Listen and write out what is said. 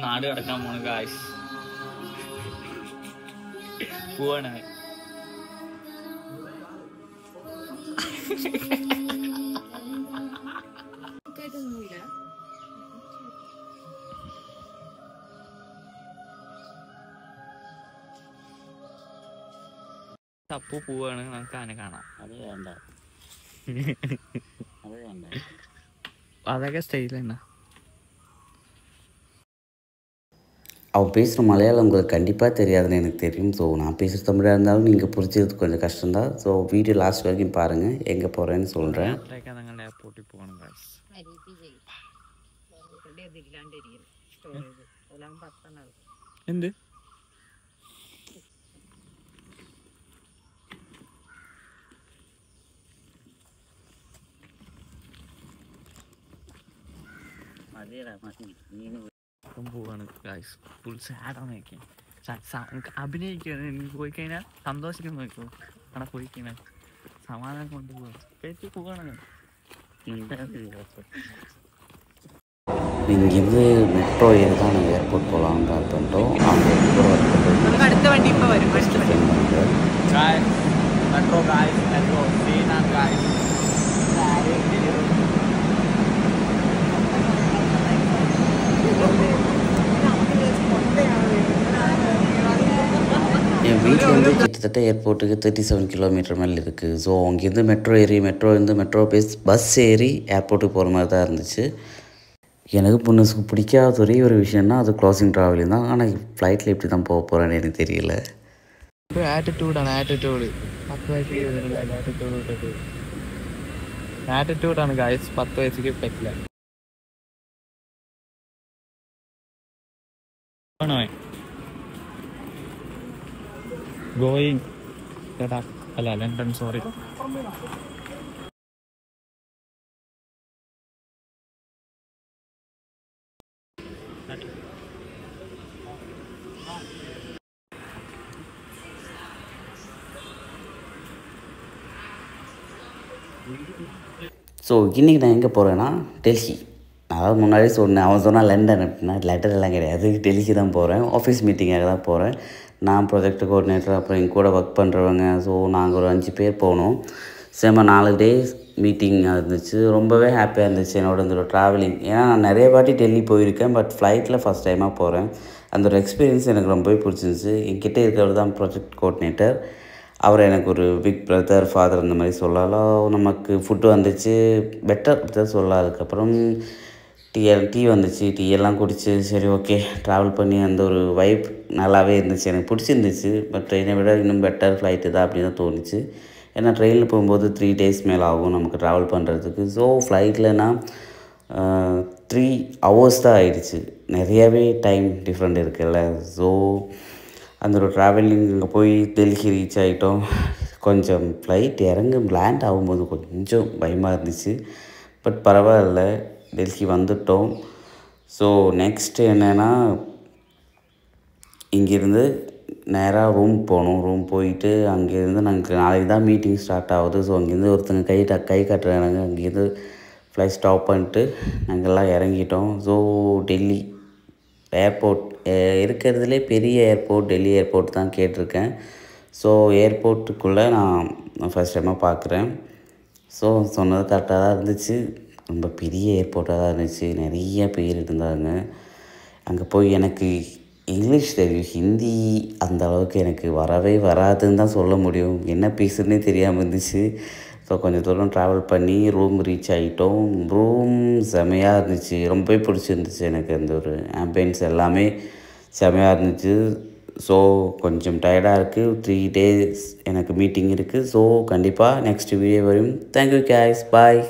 നാട് കിടക്കാൻ പോണു ഗായ്സ്. പോവാണ്. അപ്പു പോവാണ്. നമുക്ക് ആനെ കാണാം. അത് വേണ്ട, അത് വേണ്ട. അതൊക്കെ സ്റ്റൈൽ തന്നെ. அவள் பேசுகிற மலையாளம் உங்களுக்கு கண்டிப்பாக தெரியாதுன்னு எனக்கு தெரியும். ஸோ நான் பேசுகிற தமிழாக இருந்தாலும் நீங்கள் புரிஞ்சது கொஞ்சம் கஷ்டம்தான். ஸோ வீடியோ லாஸ்ட் வரைக்கும் பாருங்கள், எங்கே போகிறேன்னு சொல்கிறேன். എയർപോർട്ടിൽ പോകണം ഗായ്സ്. എന്ത് പോവാണ് ഗായ്സ്. ഫുൾ സാഡാണ്. അഭിനയിക്കുകയാണ്. എനിക്ക് പോയി കഴിഞ്ഞാൽ സന്തോഷിക്കാൻ നോക്കൂ. അവിടെ പോയി കഴിഞ്ഞാൽ സമാധാനം കൊണ്ടുപോകാം. കേട്ടി പോവാണ്. இங்கேருந்து மெட்ரோ ஏறி தான் நாங்கள் ஏர்போர்ட் போகலான்னு பிளான் பண்ணிட்டோம். அங்கே அடுத்த வண்டி இப்போ வரும். മെട്രോ ഗായ്സ്, മെട്രോ സീനാണ് ഗായ്സ്. என் வீட்டிலேருந்து கிட்டத்தட்ட ஏர்போர்ட்டுக்கு 37 கிலோமீட்டர் மேலே இருக்குது. ஸோ அங்கேருந்து மெட்ரோ பஸ் ஏறி ஏர்போர்ட்டுக்கு போகிற மாதிரி தான் இருந்துச்சு. எனக்கு பொண்ணுக்கு பிடிக்காத ஒரே ஒரு விஷயம்னா அது க்ளோசிங் ட்ராவலிங் தான். ஆனால் ஃப்ளைட்டில் எப்படி தான் போக போகிறேன்னு எனக்கு தெரியல. ആറ്റിറ്റ്യൂഡാണ്. ആറ്റിറ്റ്യൂഡാണ് ഗായ്സ്. 10 വയസ്സിക്ക് പറ്റില്ല. ഗോയിങ് അല്ല ലണ്ടൻ, സോറി. ஸோ இன்றைக்கி நான் எங்கே போகிறேன்னா டெல்லி. அதாவது முன்னாடி சொன்னேன், அவன் சொன்னால் லண்டன் அப்படின்னா லெட்டர் எல்லாம் கிடையாது, டெல்லிக்கு தான் போகிறேன். ஆஃபீஸ் மீட்டிங்காக தான் போகிறேன். நான் ப்ரொஜெக்ட் கோஆர்டினேட்டர், அப்புறம் என் கூட ஒர்க் பண்ணுறவங்க. ஸோ நாங்கள் ஒரு 5 பேர் போனோம். 4 டேஸ் மீட்டிங் இருந்துச்சு. ரொம்பவே ஹாப்பியாக இருந்துச்சு என்னோட இந்த ஒரு ட்ராவலிங். ஏன்னா நான் நிறைய வாட்டி டெல்லி போயிருக்கேன், பட் ஃப்ளைட்டில் ஃபஸ்ட் டைமாக போகிறேன். அந்த ஒரு எக்ஸ்பீரியன்ஸ் எனக்கு ரொம்பவே பிடிச்சிருந்துச்சு. என்கிட்ட இருக்கிறவர் தான் ப்ரொஜெக்ட் கோஆர்டினேட்டர். அவர் எனக்கு ஒரு பிக் பிரதர், ஃபாதர் அந்த மாதிரி சொல்லலாம். நமக்கு ஃபுட்டு வந்துச்சு, பெட்டர் அப்படி தான் சொல்லலாம். அதுக்கப்புறம் டீ வந்துச்சு. டீ எல்லாம் குடிச்சு சரி ஓகே ட்ராவல் பண்ணி அந்த ஒரு வைப் நல்லாவே இருந்துச்சு. எனக்கு பிடிச்சிருந்துச்சு. பட் ட்ரெயினை விட இன்னும் பெட்டர் ஃப்ளைட்டு தான் அப்படின்னு தான் தோணுச்சு. ஏன்னா ட்ரெயினில் போகும்போது 3 டேஸ் மேலே ஆகும் நமக்கு ட்ராவல் பண்ணுறதுக்கு. ஸோ ஃப்ளைட்லனா 3 hours தான் ஆகிடுச்சு. நிறையாவே டைம் டிஃப்ரெண்ட் இருக்குல்ல. ஸோ அந்த ஒரு ட்ராவலிங் அங்கே போய் டெல்லி ரீச் ஆகிட்டோம். கொஞ்சம் ஃப்ளைட் லேண்ட் ஆகும்போது கொஞ்சம் பயமாக இருந்துச்சு. பட் பரவாயில்ல, டெல்லி வந்துட்டோம். ஸோ நெக்ஸ்ட்டு என்னென்னா இங்கேருந்து நேராக ரூம் போகணும். ரூம் போயிட்டு அங்கேருந்து நாங்கள் நாளைக்கு தான் மீட்டிங் ஸ்டார்ட் ஆகுது. ஸோ அங்கேருந்து ஒருத்தங்க கை காட்டுறாங்க. அங்கேருந்து ஃப்ளைட் ஸ்டாப் பண்ணிட்டு நாங்கள் எல்லாம் இறங்கிட்டோம். ஸோ டெல்லி ஏர்போர்ட் இருக்கிறதுலே பெரிய ஏர்போர்ட் டெல்லி ஏர்போர்ட் தான் கேட்டிருக்கேன். ஸோ ஏர்போர்ட்டுக்குள்ளே நான் ஃபஸ்ட் டைமாக பார்க்குறேன். ஸோ சொன்னது கரெக்டாக தான் இருந்துச்சு. ரொம்ப பெரிய ஏர்போர்ட்டாக தான் இருந்துச்சு. நிறைய பேர் இருந்தாங்க. அங்கே போய் எனக்கு இங்கிலீஷ் தெரியும், ஹிந்தி அந்த அளவுக்கு எனக்கு வரவே வராதுன்னு தான் சொல்ல முடியும். என்ன பேசுறதுனே தெரியாமல் இருந்துச்சு. ஸோ கொஞ்சம் தூரம் ட்ராவல் பண்ணி ரூம் ரீச் ஆகிட்டோம். ரூம் செமையாக இருந்துச்சு. ரொம்பவே பிடிச்சிருந்துச்சு எனக்கு. அந்த ஒரு ஆம்பியன்ஸ் எல்லாமே செமையாக இருந்துச்சு. ஸோ கொஞ்சம் டயர்டாக இருக்குது. 3 days எனக்கு மீட்டிங் இருக்குது. ஸோ கண்டிப்பாக நெக்ஸ்ட் வீடியோ வரும். தேங்க்யூ guys, பாய்.